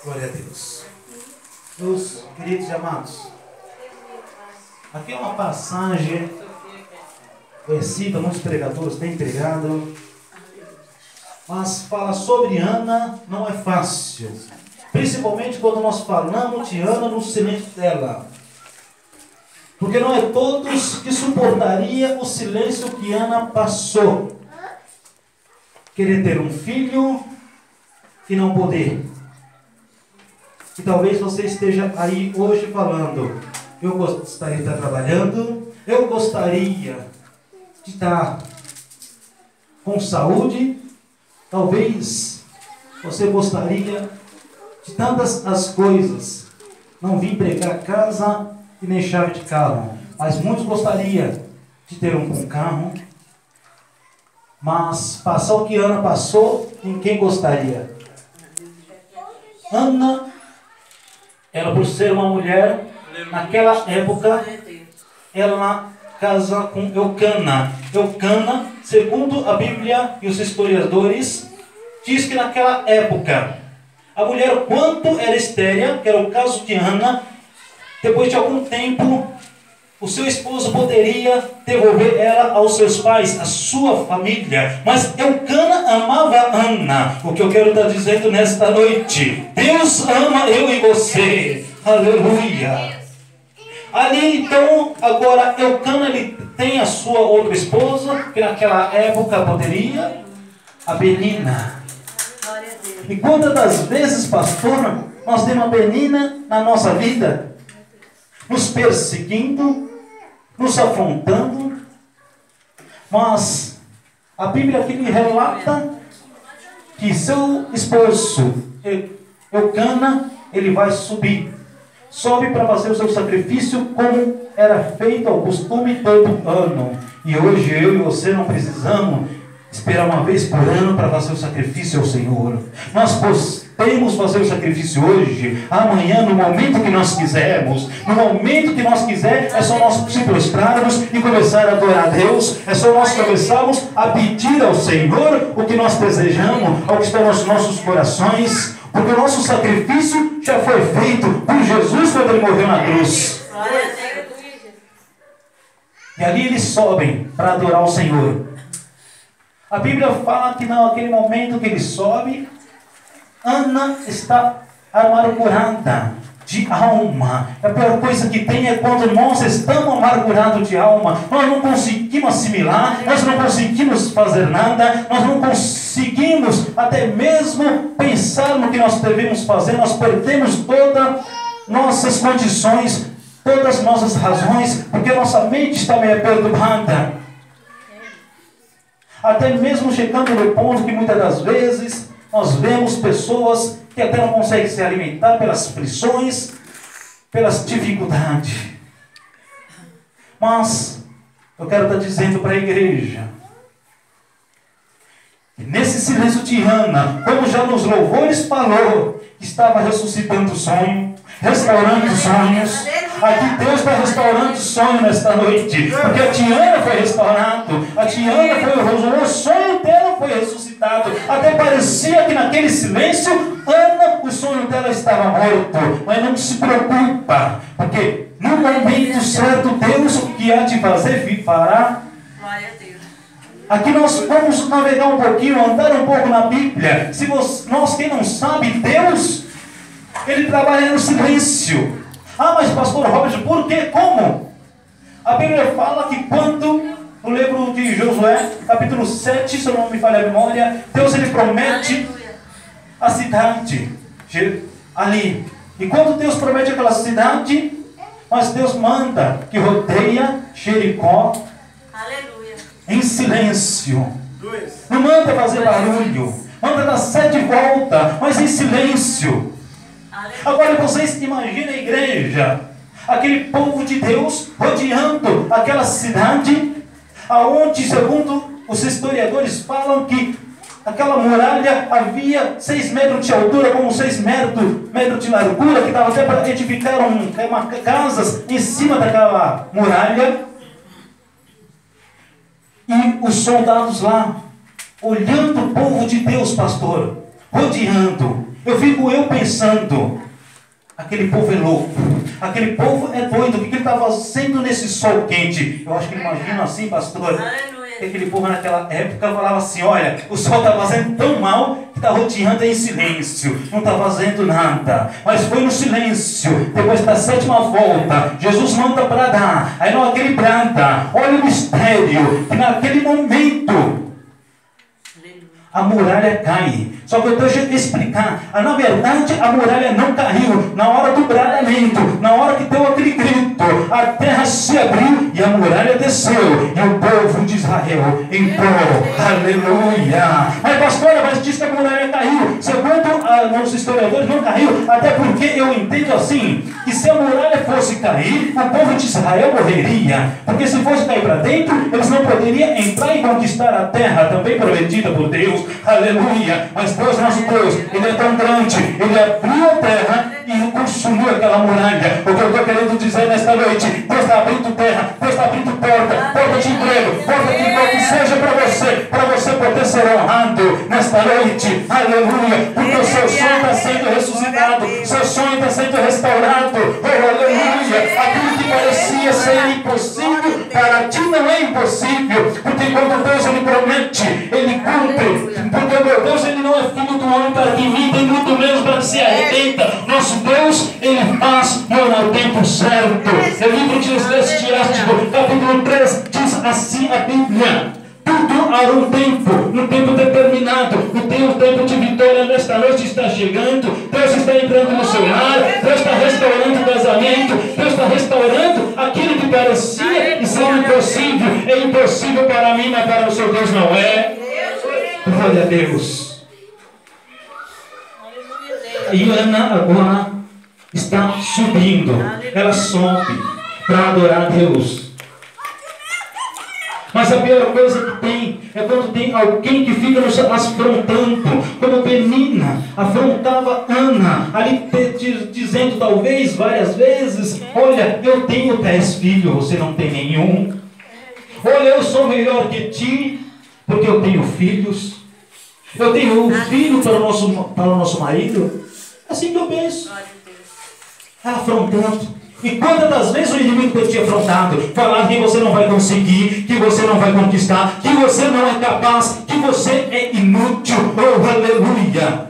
Glória a Deus. Meus queridos e amados, aqui é uma passagem conhecida, muitos pregadores têm pregado, mas falar sobre Ana não é fácil, principalmente quando nós falamos de Ana no silêncio dela, porque não é todos que suportaria o silêncio que Ana passou. Querer ter um filho e não poder. E talvez você esteja aí hoje falando: eu gostaria de estar trabalhando, eu gostaria de estar com saúde, talvez você gostaria de tantas as coisas, não vim pregar casa e nem chave de carro, mas muitos gostariam de ter um bom carro, mas passar o que Ana passou, ninguém gostaria. Ana, ela por ser uma mulher, naquela época, ela casa com Eucana. Eucana, segundo a Bíblia e os historiadores, diz que naquela época, a mulher, quando era estéril, que era o caso de Ana, depois de algum tempo, o seu esposo poderia devolver ela aos seus pais, à sua família. Mas Eucana amava Ana. O que eu quero estar dizendo nesta noite: Deus ama eu e você. Aleluia. Ali então, agora Eucana, ele tem a sua outra esposa, que naquela época poderia, a Penina. E quantas das vezes, pastor, nós temos a Penina na nossa vida, nos perseguindo, nos afrontando, mas a Bíblia aqui relata que seu esposo Eucana, ele vai subir, sobe para fazer o seu sacrifício como era feito ao costume todo ano. E hoje eu e você não precisamos esperar uma vez por ano para fazer o sacrifício ao Senhor. Nós podemos fazer o sacrifício hoje, amanhã, no momento que nós quisermos. No momento que nós quisermos, é só nós se prostrarmos e começar a adorar a Deus. É só nós começarmos a pedir ao Senhor o que nós desejamos, ao que está nos nossos corações, porque o nosso sacrifício já foi feito por Jesus quando Ele morreu na cruz. E ali eles sobem para adorar o Senhor. A Bíblia fala que naquele momento que ele sobe, Ana está amargurada de alma. A pior coisa que tem é quando nós estamos amargurados de alma. Nós não conseguimos assimilar, nós não conseguimos fazer nada, nós não conseguimos até mesmo pensar no que nós devemos fazer. Nós perdemos todas nossas condições, todas as nossas razões, porque nossa mente está meio perturbada. Até mesmo chegando no ponto que muitas das vezes nós vemos pessoas que até não conseguem se alimentar pelas aflições, pelas dificuldades. Mas eu quero estar dizendo para a igreja, que nesse silêncio de Ana, como já nos louvores falou, estava ressuscitando o sonho, restaurando os sonhos. Aqui Deus está restaurando o sonho nesta noite, porque a Tiana foi restaurado, a Tiana foi, o sonho dela foi ressuscitado. Até parecia que naquele silêncio, Ana, o sonho dela estava morto. Mas não se preocupa, porque no momento certo, Deus o que há de fazer, fará. Glória a Deus. Aqui nós vamos navegar um pouquinho, andar um pouco na Bíblia. Se nós, quem não sabe, Deus, Ele trabalha no silêncio. Ah, mas pastor Robert, por quê? Como? A Bíblia fala que quando, no livro de Josué, capítulo 7, se eu não me falha a memória, Deus ele promete a cidade ali. E quando Deus promete aquela cidade, mas Deus manda que rodeia Jericó em silêncio. Não manda fazer barulho, manda dar 7 voltas, mas em silêncio. Agora vocês imaginam a igreja, aquele povo de Deus rodeando aquela cidade, aonde, segundo os historiadores falam, que aquela muralha havia 6 metros de altura, como 6 metros de largura, que dava até para edificar casas em cima daquela muralha. E os soldados lá, olhando o povo de Deus, pastor, rodeando. Eu fico pensando, aquele povo é louco, aquele povo é doido, o que ele estava fazendo nesse sol quente? Eu acho que ele imagina assim, pastor, que aquele povo naquela época falava assim, olha, o sol está fazendo tão mal que está rodeando em silêncio, não está fazendo nada, mas foi no silêncio, depois da 7ª volta, Jesus manda bradar, aí não aquele brada, olha o mistério, que naquele momento a muralha cai. Só que eu deixo eu explicar. Na verdade, a muralha não caiu. Na hora do bradamento, na hora que deu aquele grito, a terra se abriu e a muralha desceu. E o povo de Israel entrou. Aleluia. Mas pastora, mas diz que a muralha caiu. Segundo nossos historiadores, não caiu. Até porque eu entendo assim, que se a muralha fosse cair, o povo de Israel morreria. Porque se fosse cair para dentro, eles não poderiam entrar e conquistar a terra também prometida por Deus. Aleluia. Mas Deus, nosso Deus, Ele é tão grande, Ele abriu a terra e consumiu aquela muralha. O que eu estou querendo dizer nesta noite, Deus está abrindo terra, Deus está abrindo porta de emprego, porta de emprego, que seja para você poder ser honrado nesta noite. Aleluia. Porque o seu sonho está sendo ressuscitado, seu sonho está sendo restaurado. Oh, aleluia. Aquilo que parecia ser impossível, para ti não é impossível. Porque quando Deus Ele promete, Ele cumpre. Porque meu Deus, Ele não é filho do homem para que minta, e muito menos para que se arrependa. Nosso Deus, Ele faz no tempo certo. O livro de Eclesiástico, capítulo 3, diz assim a Bíblia: tudo há um tempo, no tempo determinado. O tempo de vitória nesta noite está chegando. Deus está entrando no seu lar, Deus está restaurando o casamento, Deus está restaurando aquilo que parecia ser impossível. É impossível para mim, mas para o seu Deus não é. Glória a Deus. E Ana agora está subindo. Ela sobe para adorar a Deus. Mas a pior coisa que tem é quando tem alguém que fica nos afrontando, como Penina afrontava Ana, ali dizendo talvez várias vezes: olha, eu tenho 10 filhos, você não tem nenhum. Olha, eu sou melhor que ti, porque eu tenho filhos. Eu tenho um filho para o nosso marido. Assim que eu penso. Afrontando. E quantas das vezes o inimigo tem te afrontado, falando que você não vai conseguir, que você não vai conquistar, que você não é capaz, que você é inútil. Oh, aleluia.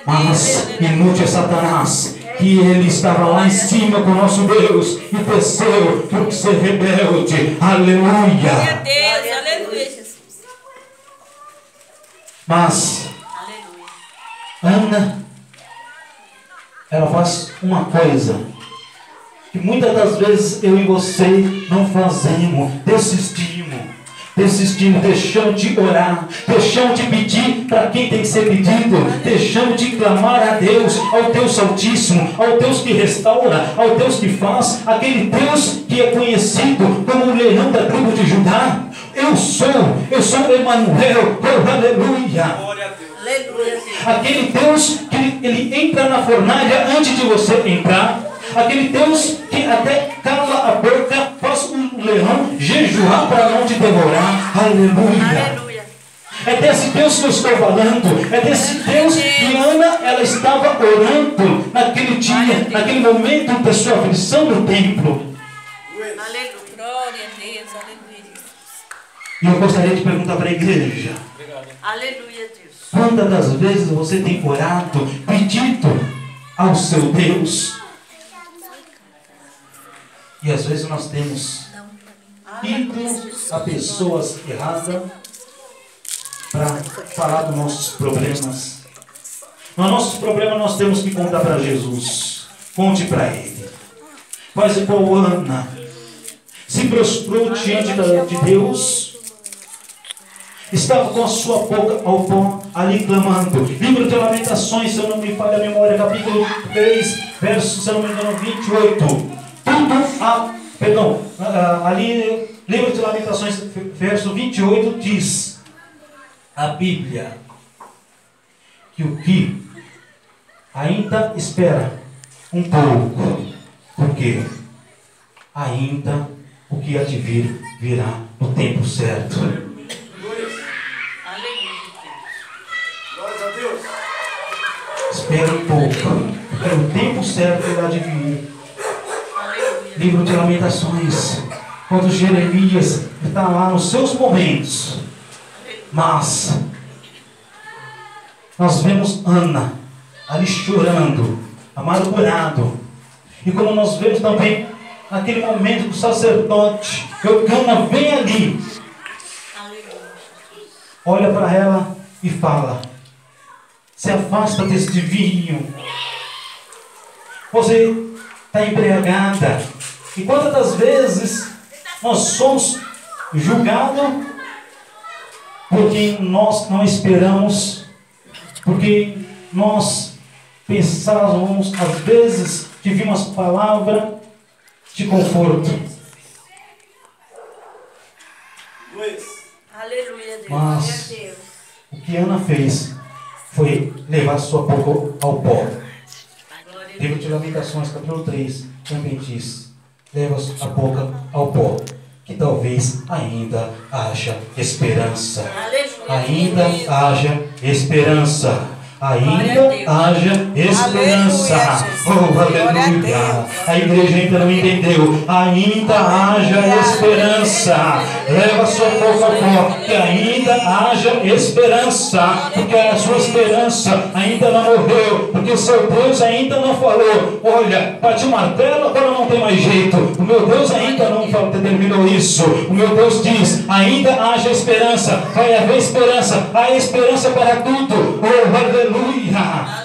Mas inútil é Satanás, que ele estava lá em cima com o nosso Deus e desceu por ser rebelde. Aleluia. Glória a Deus, aleluia, Jesus. Mas Ana, ela faz uma coisa que muitas das vezes eu e você não fazemos: desistimos, deixamos de orar, deixamos de pedir para quem tem que ser pedido, deixamos de clamar a Deus, ao Deus Altíssimo, ao Deus que restaura, ao Deus que faz, aquele Deus que é conhecido como o leão da tribo de Judá. Eu sou Emanuel. Oh, aleluia. Aleluia. Aquele Deus que ele entra na fornalha antes de você entrar. Aquele Deus que até cala a boca, faz um leão jejuar para não te devorar. Aleluia. Aleluia. É desse Deus que eu estou falando. É desse Deus que Ana, ela estava orando naquele dia, naquele momento da sua aflição no templo. Aleluia. Glória a Deus. Aleluia. E eu gostaria de perguntar para a igreja: Aleluia, Deus. quantas das vezes você tem orado, pedido ao seu Deus? E às vezes nós temos ido a pessoas erradas para falar dos nossos problemas. Nos nossos problemas nós temos que contar para Jesus. Conte para Ele. Faz igual Ana. Se prostrou diante de Deus. Estava com a sua boca ao pó, ali clamando. Livro de Lamentações, se eu não me falha a memória, capítulo 3, verso, se eu não me engano, 28. Ali, livro de Lamentações, verso 28, diz a Bíblia que o que ainda espera um pouco, porque ainda o que há de vir virá no tempo certo. Aleluia, Glória a Deus. Espera um pouco. É o tempo certo que há de vir. Livro de Lamentações. Quando Jeremias está lá nos seus momentos. Mas nós vemos Ana ali chorando, amargurado. E como nós vemos também naquele momento que o sacerdote Eucana vem ali, olha para ela e fala: se afasta deste vinho. Você está embriagada. E quantas das vezes nós somos julgados porque nós não esperamos, porque nós pensávamos, às vezes, que vimos palavra de conforto. Mas o que Ana fez foi levar sua boca ao pó. Livro de Lamentações, capítulo 3, também diz: leva a boca ao pó, que talvez ainda haja esperança. Ainda haja esperança. Ainda haja esperança. Oh, aleluia. A igreja ainda não entendeu. Ainda haja esperança. Leva sua boca ao pó, que ainda haja esperança. Porque a sua esperança ainda não morreu. Porque o seu Deus ainda não falou: olha, bati o martelo, agora não tem mais jeito. O meu Deus ainda não determinou isso. O meu Deus diz: ainda haja esperança. Vai haver esperança. Há esperança para tudo. Oh, aleluia.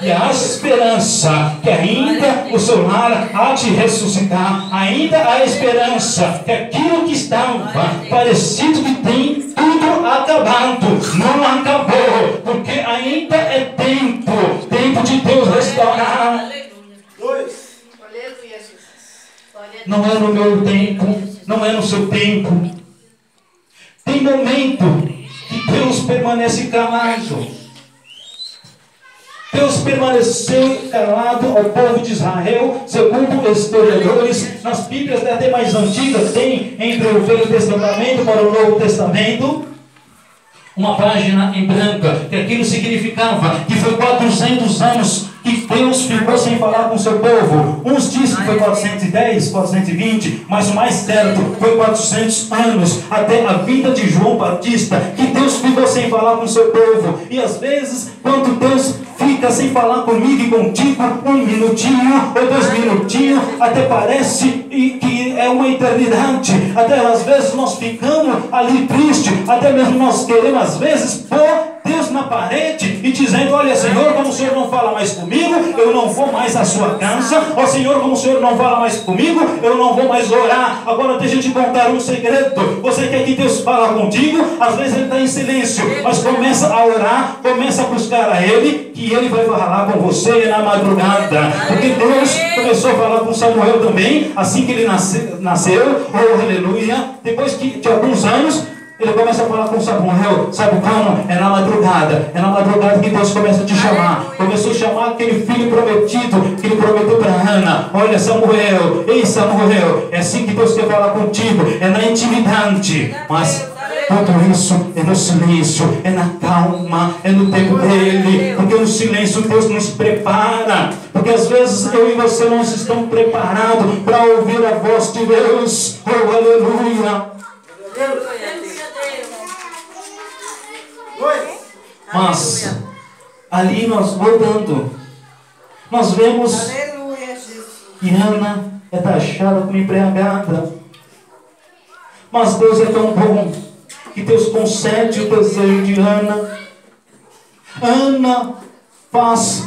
E há esperança que ainda o seu lar há de ressuscitar. Ainda há esperança que aquilo que estava parecido que tem tudo acabado, não acabou, porque ainda é tempo de Deus restaurar. Não é no meu tempo, não é no seu tempo. Tem momento que Deus permanece calado. Deus permaneceu calado ao povo de Israel, segundo os historiadores. Nas Bíblias até mais antigas, tem entre o Velho Testamento para o Novo Testamento uma página em branca, que aquilo significava que foi 400 anos que Deus ficou sem falar com o seu povo. Uns dizem que foi 410, 420, mas o mais certo foi 400 anos, até a vinda de João Batista, que Deus ficou sem falar com o seu povo. E às vezes, quando Deus fica sem falar comigo e contigo, 1 minutinho ou 2 minutinhos, até parece que é uma eternidade. Até às vezes nós ficamos ali tristes, até mesmo nós queremos às vezes pôr Deus na parede e dizendo: olha, Senhor, como o Senhor não fala mais comigo, eu não vou mais à sua casa. Ó Senhor, como o Senhor não fala mais comigo, eu não vou mais orar. Agora deixa eu te contar um segredo. Você quer que Deus fale contigo? Às vezes Ele está em silêncio, mas começa a orar, começa a buscar a Ele, que Ele vai falar com você na madrugada. Porque Deus começou a falar com Samuel também, assim que ele nasceu. Oh, aleluia. Depois de alguns anos, Ele começa a falar com Samuel. Sabe como? É na madrugada. É na madrugada que Deus começa a te chamar. Começou a chamar aquele filho prometido que Ele prometeu para Ana. Olha, Samuel. Ei, Samuel. É assim que Deus quer falar contigo. É na intimidade. Mas tudo isso é no silêncio. É na calma. É no tempo dEle. Porque no silêncio Deus nos prepara. Porque às vezes eu e você não estamos preparados para ouvir a voz de Deus. Oh, aleluia. Mas ali nós voltando, nós vemos que Ana é taxada como embriagada. Mas Deus é tão bom que Deus concede o desejo de Ana. Ana faz,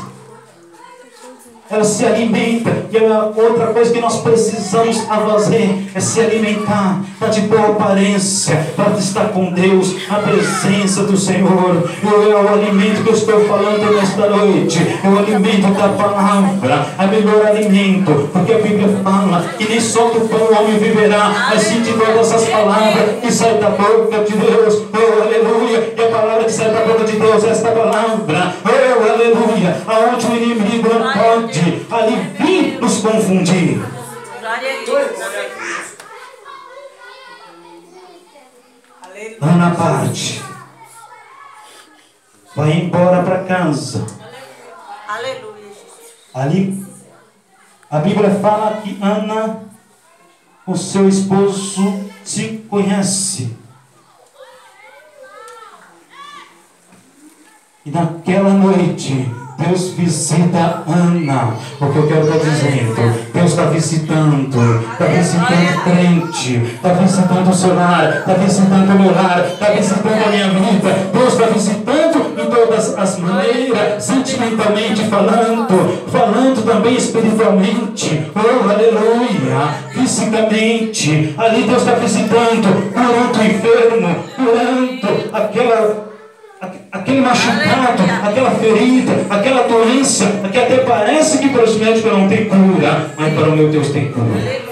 ela se alimenta. E a outra coisa que nós precisamos fazer é se alimentar, para de boa aparência, para estar com Deus, na presença do Senhor. É o alimento que eu estou falando nesta noite. É o alimento da palavra, é o melhor alimento, porque a Bíblia fala que nem só do pão o homem viverá, mas sim de todas as palavras que saem da boca de Deus. Oh, aleluia. E a palavra que sai da boca de Deus é esta palavra. Oh, aleluia. Aonde o inimigo não pode ali vir nos confundir. Ana parte, vai embora para casa. Aleluia. Ali, a Bíblia fala que Ana, o seu esposo, se conhece. E naquela noite, Deus visita Ana. O que eu quero estar dizendo? Deus está visitando crente, está visitando o seu lar, está visitando o meu lar, está visitando a minha vida. Deus está visitando em todas as maneiras, sentimentalmente falando também espiritualmente. Oh, aleluia! Fisicamente, ali Deus está visitando, curando o enfermo, curando aquele machucado, aquela ferida, aquela doença, que até parece que para os médicos não tem cura, mas para o meu Deus tem cura.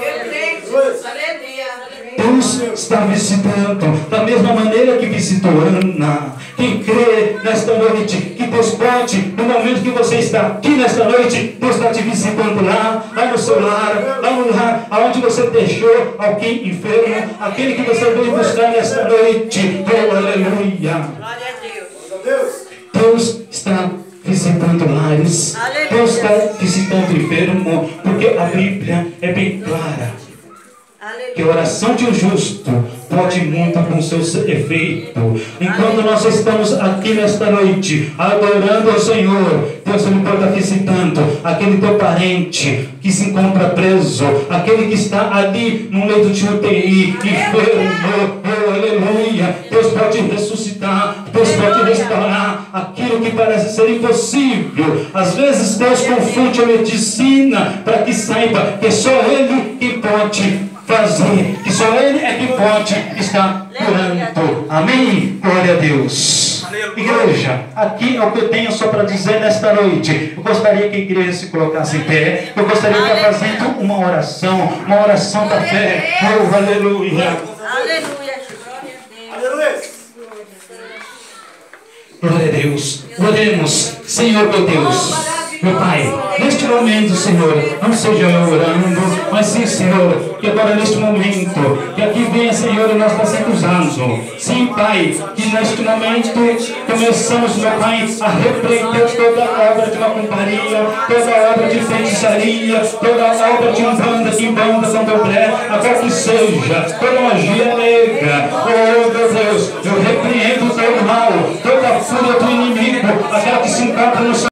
Deus está visitando da mesma maneira que visitou Ana. Quem crê nesta noite que Deus pode, no momento que você está aqui nesta noite, Deus está te visitando lá no seu lar, lá no lar onde você deixou alguém enfermo, aquele que você veio buscar nesta noite. Oh, aleluia! Deus está visitando lares, Deus está visitando o enfermo, porque a Bíblia é bem clara que a oração de um justo pode muito com seus efeitos. Enquanto nós estamos aqui nesta noite adorando ao Senhor, Deus pode estar visitando aquele teu parente que se encontra preso, aquele que está ali no leito de UTI, enfermo. Oh, aleluia! Deus pode ressuscitar, Deus pode restaurar aquilo que parece ser impossível. Às vezes Deus confunde a medicina para que saiba que só Ele que pode fazer, que só Ele é que pode estar curando. Amém? Glória a Deus. Igreja, aqui é o que eu tenho só para dizer nesta noite. Eu gostaria que a igreja se colocasse em pé. Eu gostaria de estar fazendo uma oração da fé. Oh, aleluia. Aleluia. Glória a Deus. Oremos, Senhor meu Deus. Meu Pai, neste momento, Senhor, não seja eu orando, mas sim, Senhor, que agora neste momento, que aqui venha, Senhor, e nós está sendo usado. Sim, Pai, que neste momento começamos, meu Pai, a repreender toda a obra de macumbaria, toda a obra de feitiçaria, toda a obra de umbanda, candomblé, a qual que seja, toda magia negra. Oh, meu Deus, eu repreendo todo o mal, toda a fúria do inimigo, aquela que se encontra no seu